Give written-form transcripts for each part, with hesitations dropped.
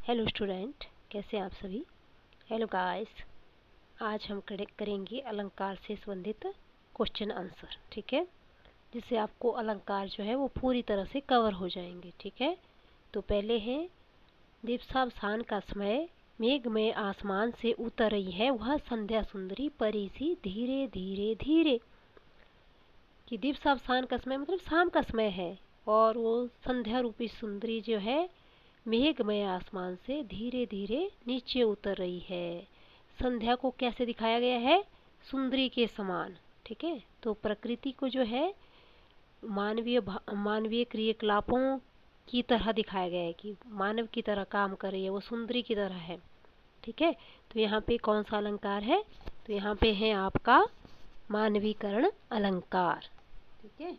Hello student, कैसे हैं आप सभी। हेलो गाइस, आज हम करेंगे अलंकार से संबंधित क्वेश्चन आंसर। ठीक है, जिससे आपको अलंकार जो है वो पूरी तरह से कवर हो जाएंगे। ठीक है, तो पहले है दीप्सावसान का समय, मेघ में आसमान से उतर रही है वह संध्या सुंदरी परी सी धीरे धीरे धीरे। कि दीप्सावसान का समय मतलब शाम का समय है, और वो संध्या रूपी सुंदरी जो है मेघमय आसमान से धीरे धीरे नीचे उतर रही है। संध्या को कैसे दिखाया गया है? सुंदरी के समान। ठीक है, तो प्रकृति को जो है मानवीय क्रियाकलापों की तरह दिखाया गया है कि मानव की तरह काम कर रही है, वो सुंदरी की तरह है। ठीक है, तो यहाँ पे कौन सा अलंकार है? तो यहाँ पे है आपका मानवीकरण अलंकार। ठीक है,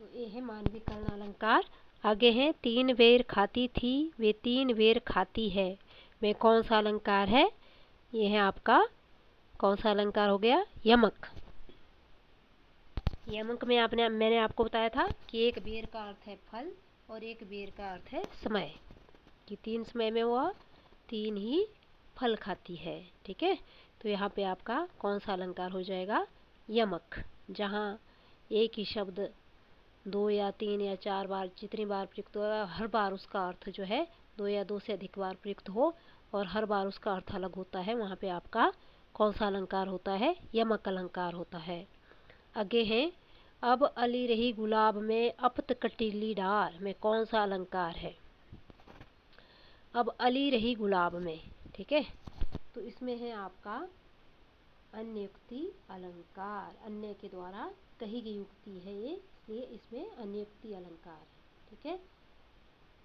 तो ये है मानवीकरण अलंकार। आगे है तीन बेर खाती थी वे तीन बेर खाती है, में कौन सा अलंकार है? ये है आपका कौन सा अलंकार हो गया? यमक। यमक में मैंने आपको बताया था कि एक बेर का अर्थ है फल और एक बेर का अर्थ है समय, कि तीन समय में वह तीन ही फल खाती है। ठीक है, तो यहाँ पे आपका कौन सा अलंकार हो जाएगा? यमक। जहाँ एक ही शब्द दो या तीन या चार बार जितनी बार प्रयुक्त हो, हर बार उसका अर्थ जो है दो या दो से अधिक बार प्रयुक्त हो और हर बार उसका अर्थ अलग होता है, वहाँ पे आपका कौन सा अलंकार होता है? यमक अलंकार होता है। आगे है अब अली रही गुलाब में अप्त कटीली डार, में कौन सा अलंकार है? अब अली रही गुलाब में। ठीक है, तो इसमें है आपका अन्ययुक्ति अलंकार। अन्य के द्वारा कही गई युक्ति है ये, इसलिए इसमें अन्ययुक्ति अलंकार है। ठीक है,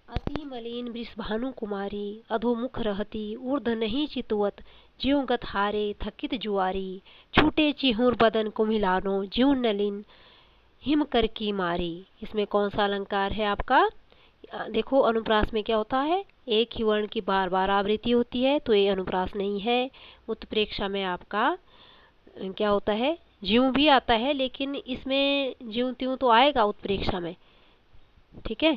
अति मलिन वृषभानु कुमारी अधोमुख रहती ऊर्ध नहीं चितवत ज्यों गत हारे थकित जुआरी छूटे चिहुर बदन कुम्हिलानो ज्यों नलिन हिम कर की मारी। इसमें कौन सा अलंकार है आपका? देखो, अनुप्रास में क्या होता है? एक ही वर्ण की बार बार आवृत्ति होती है, तो ये अनुप्रास नहीं है। उत्प्रेक्षा में आपका क्या होता है? ज्यों भी आता है, लेकिन इसमें ज्यों त्यों तो आएगा उत्प्रेक्षा में। ठीक है,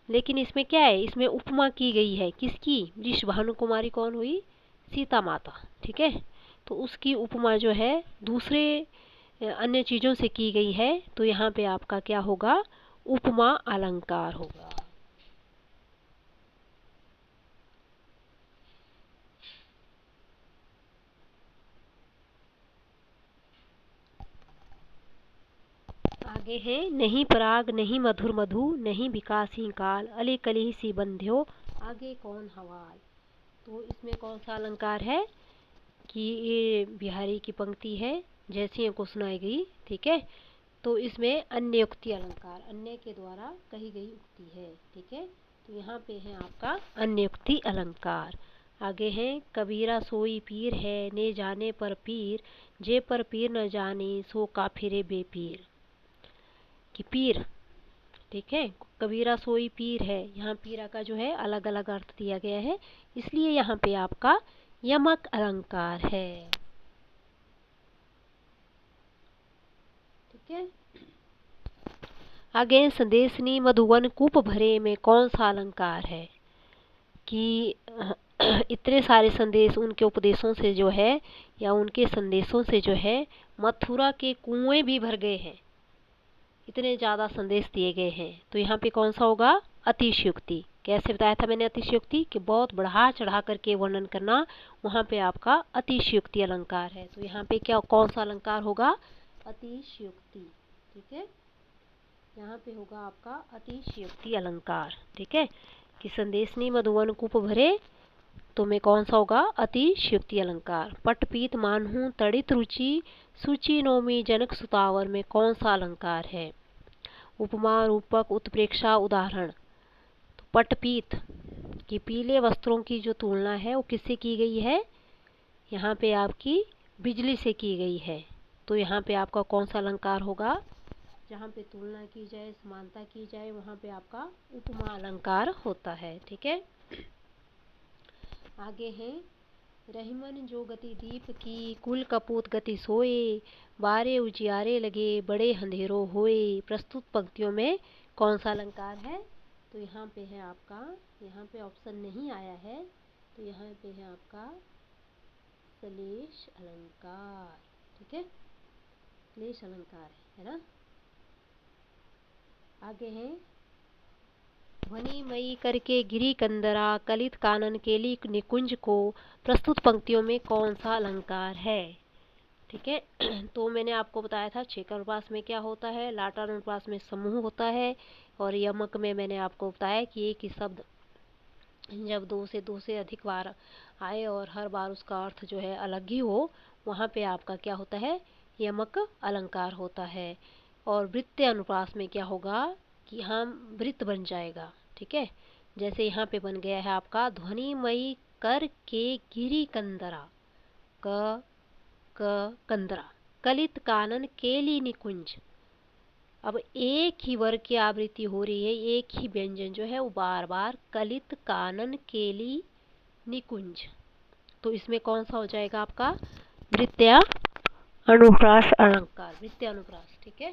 लेकिन इसमें क्या है? इसमें उपमा की गई है। किसकी? वृषभानु कुमारी कौन हुई? सीता माता। ठीक है, तो उसकी उपमा जो है दूसरे अन्य चीज़ों से की गई है, तो यहाँ पे आपका क्या होगा? उपमा अलंकार होगा। आगे है नहीं पराग नहीं मधुर मधु नहीं विकासी काल अले कली सी बंध्यो आगे कौन हवाल। तो इसमें कौन सा अलंकार है? कि ये बिहारी की पंक्ति है, जैसी को सुनाई गई। ठीक है, तो इसमें अन्य युक्ति अलंकार, अन्य के द्वारा कही गई युक्ति है। ठीक है, तो यहाँ पे है आपका अन्य युक्ति अलंकार। आगे है कबीरा सोई पीर है ने जाने पर पीर जे पर पीर न जाने सो काफिरे बेपीर। कि पीर, ठीक है, कबीरा सोई पीर है, यहाँ पीरा का जो है अलग अलग अर्थ दिया गया है, इसलिए यहाँ पे आपका यमक अलंकार है। ठीक है, आगे संदेशनी मधुवन कूप भरे, में कौन सा अलंकार है? कि इतने सारे संदेश उनके उपदेशों से जो है या उनके संदेशों से जो है मथुरा के कुएं भी भर गए हैं, इतने ज़्यादा संदेश दिए गए हैं। तो यहाँ पे कौन सा होगा? अतिशयोक्ति। कैसे बताया था मैंने अतिशयोक्ति? कि बहुत बढ़ा चढ़ा करके वर्णन करना, वहाँ पे आपका अतिशयोक्ति अलंकार है। तो यहाँ पे क्या कौन सा अलंकार होगा? अतिशयोक्ति। ठीक है, यहाँ पे होगा आपका अतिशयोक्ति अलंकार। ठीक है, कि संदेशनी मधुवन कूप भरे, तो में कौन सा होगा? अतिशयोक्ति अलंकार। पटपीत मानहू तड़ित रुचि सूचि नौमी जनक सुतावर, में कौन सा अलंकार है? उपमा रूपक उत्प्रेक्षा उदाहरण। तो पटपीत की पीले वस्त्रों की जो तुलना है वो किससे की गई है? यहाँ पे आपकी बिजली से की गई है। तो यहाँ पे आपका कौन सा अलंकार होगा? जहाँ पे तुलना की जाए, समानता की जाए, वहाँ पे आपका उपमा अलंकार होता है। ठीक है, आगे है रहीमन जो गति दीप की कुल कपूत गति सोए बारे उजियारे लगे बड़े अंधेरों होए। प्रस्तुत पंक्तियों में कौन सा अलंकार है? तो यहाँ पे है आपका, यहाँ पे ऑप्शन नहीं आया है, तो यहाँ पे है आपका श्लेष अलंकार। ठीक है, श्लेष अलंकार है ना। आगे है ध्वनिमयी करके गिरी कंदरा कलित कानन केली निकुंज को प्रस्तुत पंक्तियों में कौन सा अलंकार है। ठीक है, तो मैंने आपको बताया था छेकर अनुप्रास में क्या होता है, लाटा अनुप्रास में समूह होता है, और यमक में मैंने आपको बताया कि एक ही शब्द जब दो से अधिक बार आए और हर बार उसका अर्थ जो है अलग ही हो, वहाँ पे आपका क्या होता है, यमक अलंकार होता है। और वृत्तीय अनुप्रास में क्या होगा कि हम वृत्त बन जाएगा। ठीक है, जैसे यहाँ पे बन गया है आपका ध्वनिमयी कर के गिरी कंदरा, क कंदरा कलित कानन केली निकुंज। अब एक ही वर्ग की आवृत्ति हो रही है, एक ही व्यंजन जो है वो बार बार कलित कानन केली निकुंज, तो इसमें कौन सा हो जाएगा आपका वृत्तीय अनुप्रास अलंकार, वृत्तीय अनुप्रास। ठीक है,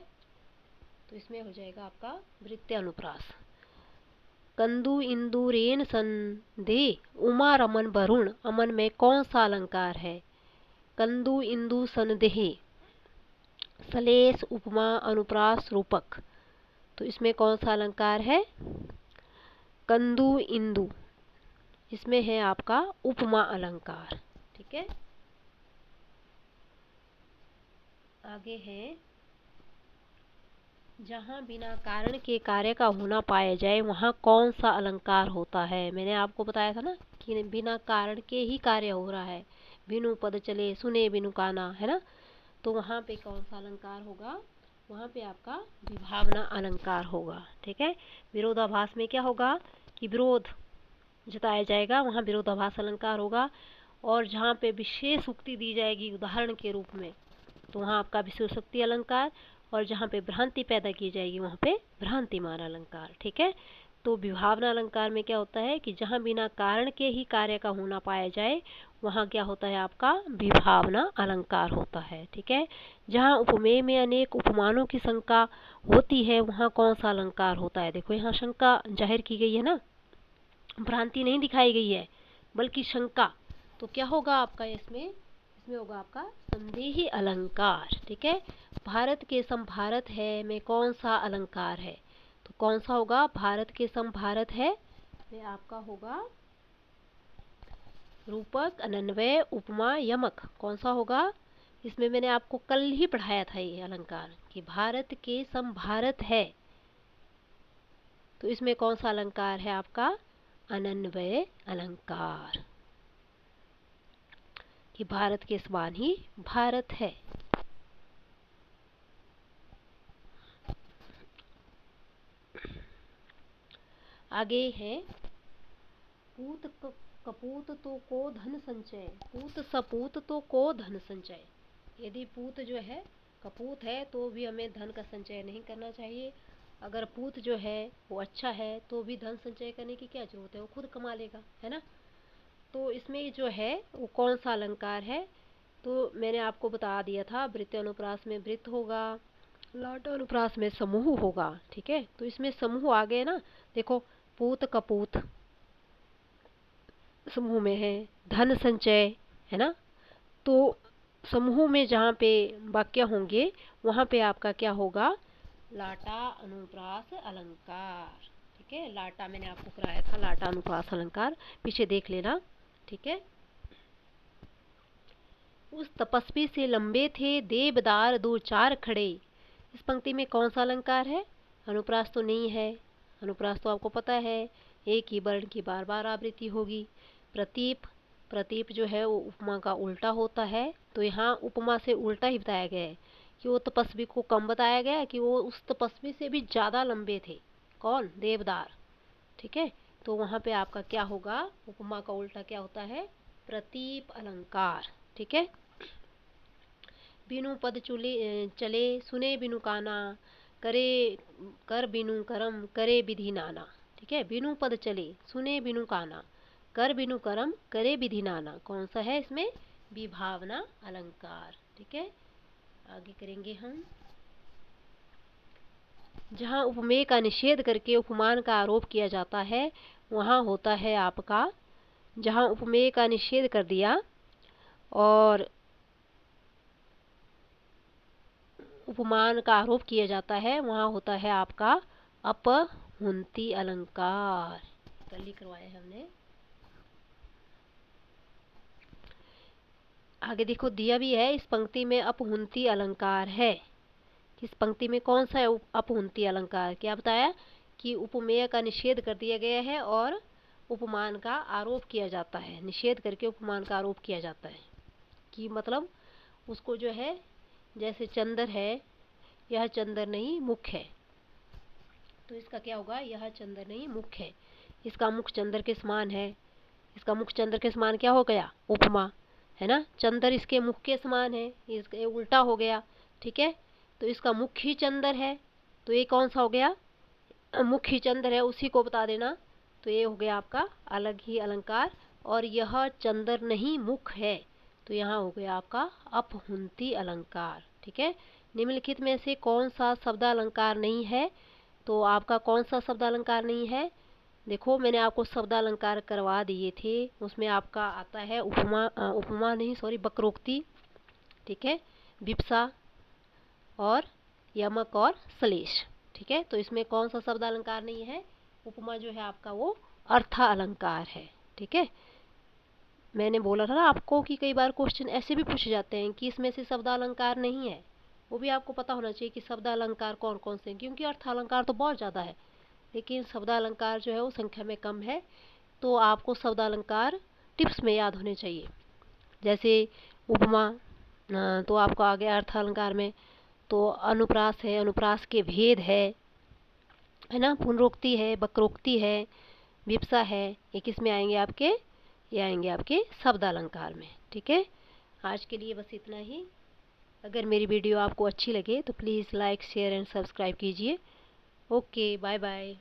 तो इसमें हो जाएगा आपका वृत्तीय अनुप्रास। कंदु इंदु रेन संधे उमा रमन वरुण अमन में कौन सा अलंकार है। कंदु इंदु संदेह श्लेष उपमा अनुप्रास रूपक, तो इसमें कौन सा अलंकार है, कंदु इंदु, इसमें है आपका उपमा अलंकार। ठीक है, आगे है जहाँ बिना कारण के कार्य का होना पाया जाए वहाँ कौन सा अलंकार होता है। मैंने आपको बताया था ना कि बिना कारण के ही कार्य हो रहा है, बिनु पद चले सुने बिनु काना, है ना। तो वहाँ पे कौन सा अलंकार होगा, वहाँ पे आपका विभावना अलंकार होगा। ठीक है, विरोधाभास में क्या होगा कि विरोध जताया जाएगा, वहाँ विरोधाभास अलंकार होगा। और जहाँ पे विशेष उक्ति दी जाएगी उदाहरण के रूप में, तो वहाँ आपका विशेषोक्ति अलंकार। और जहाँ पे भ्रांति पैदा की जाएगी वहाँ पे भ्रांतिमान अलंकार। ठीक है, तो विभावना अलंकार में क्या होता है कि जहाँ बिना कारण के ही कार्य का होना पाया जाए वहाँ क्या होता है आपका विभावना अलंकार होता है। ठीक है, जहाँ उपमेय में अनेक उपमानों की शंका होती है वहाँ कौन सा अलंकार होता है। देखो यहाँ शंका जाहिर की गई है ना, भ्रांति नहीं दिखाई गई है बल्कि शंका, तो क्या होगा आपका इसमें होगा आपका संदेही अलंकार। ठीक है, भारत के सम भारत है में कौन सा अलंकार है, तो कौन सा होगा, भारत के सम भारत है में आपका होगा रूपक अनन्वय उपमा यमक, कौन सा होगा। इसमें मैंने आपको कल ही पढ़ाया था ये अलंकार कि भारत के सम भारत है, तो इसमें कौन सा अलंकार है आपका अनन्वय अलंकार, कि भारत के समान ही भारत है। आगे है पूत कपूत तो को धन संचय, पूत सपूत तो को धन संचय। यदि पूत जो है कपूत है तो भी हमें धन का संचय नहीं करना चाहिए, अगर पूत जो है वो अच्छा है तो भी धन संचय करने की क्या जरूरत है, वो खुद कमा लेगा, है ना। तो इसमें जो है वो कौन सा अलंकार है, तो मैंने आपको बता दिया था वृत्तीय अनुप्रास में वृत्त होगा, लाट अनुप्रास में समूह होगा। ठीक है, तो इसमें समूह आ गए ना, देखो पूत कपूत समूह में है, धन संचय है ना, तो समूह में जहाँ पे वाक्य होंगे वहाँ पे आपका क्या होगा लाटा अनुप्रास अलंकार। ठीक है, लाटा मैंने आपको कराया था, लाटा अनुप्रास अलंकार पीछे देख लेना। ठीक है, उस तपस्वी से लंबे थे देवदार दो चार खड़े, इस पंक्ति में कौन सा अलंकार है, अनुप्रास तो नहीं है, अनुप्रास तो आपको पता है एक ही वर्ण की बार बार आवृत्ति होगी। प्रतीप, प्रतीप जो है वो उपमा का उल्टा होता है, तो यहाँ उपमा से उल्टा ही बताया गया है कि वो तपस्वी को कम बताया गया कि वो उस तपस्वी से भी ज़्यादा लंबे थे, कौन, देवदार। ठीक है, तो वहाँ पे आपका क्या होगा, उपमा का उल्टा क्या होता है, प्रतीप अलंकार। ठीक है, बिनु पद चले सुने बिनु काना, करे कर बिनु करम करे विधि नाना। ठीक है, बिनु पद चले सुने बिनु काना कर बिनु करम करे विधि नाना, कौन सा है इसमें विभावना अलंकार। ठीक है, आगे करेंगे हम जहाँ उपमेय का निषेध करके उपमान का आरोप किया जाता है वहाँ होता है आपका, जहाँ उपमेय का निषेध कर दिया और उपमान का आरोप किया जाता है वहाँ होता है आपका अपहुंती अलंकार। कल ही करवाया है हमने। आगे देखो दिया भी है, इस पंक्ति में अपहुंती अलंकार है। किस पंक्ति में कौन सा है अपहुंती अलंकार? क्या बताया कि उपमेय का निषेध कर दिया गया है और उपमान का आरोप किया जाता है। निषेध करके उपमान का आरोप किया जाता है कि मतलब उसको जो है, जैसे चंदर है, यह चंदर नहीं मुख है, तो इसका क्या होगा, यह चंदर नहीं मुख है, इसका मुख चंदर के समान है। इसका मुख चंदर के समान क्या हो गया, उपमा है ना। चंदर इसके मुख के समान है, इसका उल्टा हो गया। ठीक है, तो इसका मुख ही चंदर है, तो ये कौन सा हो गया, मुख ही चंदर है, उसी को बता देना। तो ये हो गया आपका अलग ही अलंकार। और यह चंदर नहीं मुख है, तो यहाँ हो गया आपका अपहुंती अलंकार। ठीक है, निम्नलिखित में से कौन सा शब्द अलंकार नहीं है? तो आपका कौन सा शब्द अलंकार नहीं है? देखो मैंने आपको शब्द अलंकार करवा दिए थे, उसमें आपका आता है उपमा नहीं सॉरी वक्रोक्ति, ठीक है, विप्सा और यमक और श्लेष। ठीक है, तो इसमें कौन सा शब्द अलंकार नहीं है? उपमा जो है आपका वो अर्थ अलंकार है। ठीक है, मैंने बोला था ना आपको कि कई बार क्वेश्चन ऐसे भी पूछे जाते हैं कि इसमें से शब्द अलंकार नहीं है, वो भी आपको पता होना चाहिए कि शब्द अलंकार कौन कौन से हैं, क्योंकि अर्थ अलंकार तो बहुत ज़्यादा है लेकिन शब्द अलंकार जो है वो संख्या में कम है। तो आपको शब्द अलंकार टिप्स में याद होने चाहिए। जैसे उपमा, तो आपको आ गया अर्थ अलंकार में, तो अनुप्रास है, अनुप्रास के भेद है ना, पुनरोक्ति है, वक्रोक्ति है, विप्सा है, ये किस में आएंगे आपके, ये आएंगे आपके शब्द अलंकार में। ठीक है, आज के लिए बस इतना ही। अगर मेरी वीडियो आपको अच्छी लगे तो please like share and subscribe कीजिए। Okay, bye bye.